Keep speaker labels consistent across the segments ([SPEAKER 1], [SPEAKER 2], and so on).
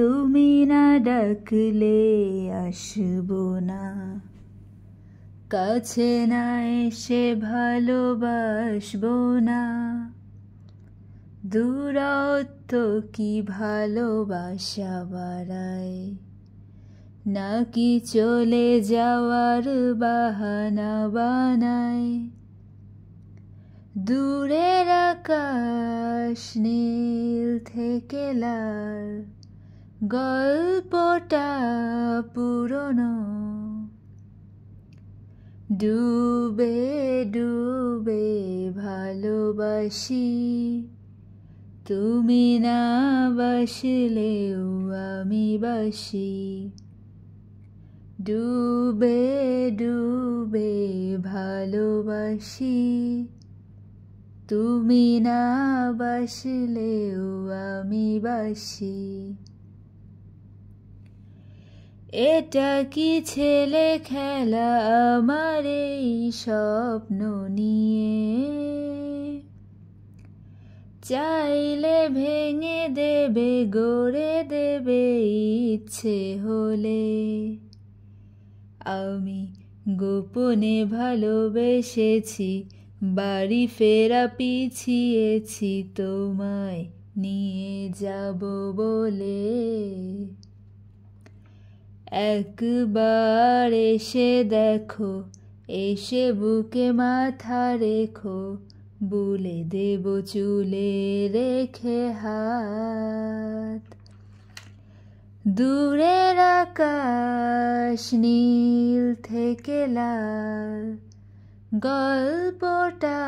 [SPEAKER 1] তুমি না ডাকলে আসবো না, কাছে না এসে ভালোবাসবো না। দূরত্ব কি ভালোবাসা বাড়ায়, নাকি চলে যাওয়ার বাহানা বানায়। দূরের আকাশ নীল থেকে লাল, গল্পটা পুরনো। ডুবে ডুবে ভালোবাসি, তুমি না বাসলেও আমি বাসি। ডুবে ডুবে ভালোবাসি, তুমি না বাসলেও আমি বাসি। এটা কি ছেলে খেলা আমার এই স্বপ্ন নিয়ে, চাইলে ভেঙে দেবে গড়ে দেবে ইচ্ছে হলে। আমি গোপনে ভালোবেসেছি, বাড়ি ফেরা পিছিয়েছি তোমায় নিয়ে যাব বলে। একবার এসে দেখো, এসে বুকে মাথা রেখো, বুলে দেব চুলে রেখে হাত। দূরের আকাশ নীল থেকে লাল, গল্পটা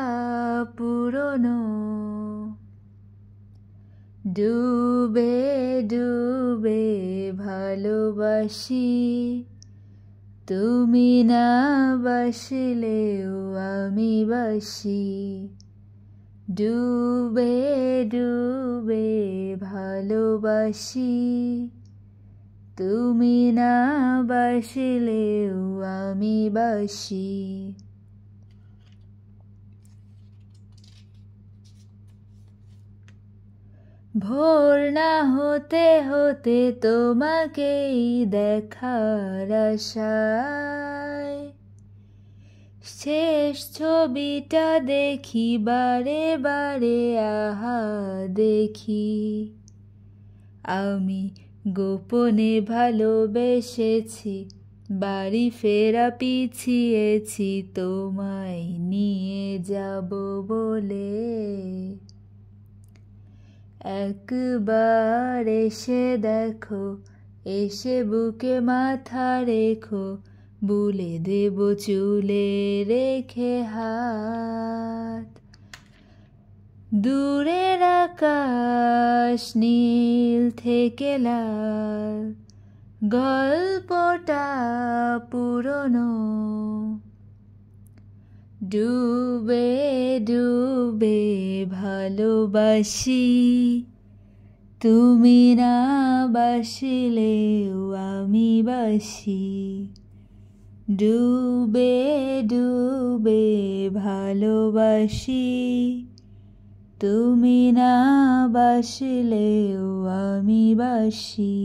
[SPEAKER 1] পুরনো। ডুবে ডুবে ভালোবাসি, তুমি না বাসলেও আমি বাসি। ডুবে ডুবে ভালোবাসি, তুমি না বাসলেও আমি বাসি। ভোর না হতে হতে তোমাকেই দেখার আশায়, শেষ ছবিটা দেখি বারে বারে আহা দেখি। আমি গোপনে ভালোবেসেছি, বাড়ি ফেরা পিছিয়েছি তোমায় নিয়ে যাব বলে। একবার এসে দেখো, এসে বুকে মাথা রেখো, বুলে দেব চুলে রেখে হাত। দূরের আকাশ নীল থেকে লাল, গল্পটা পুরনো। ডুবে ডুবে ভালোবাসি, তুমি না বাসলেও আমি বাসি। ডুবে ডুবে ভালোবাসি, তুমি না বাসলেও আমি বাসি।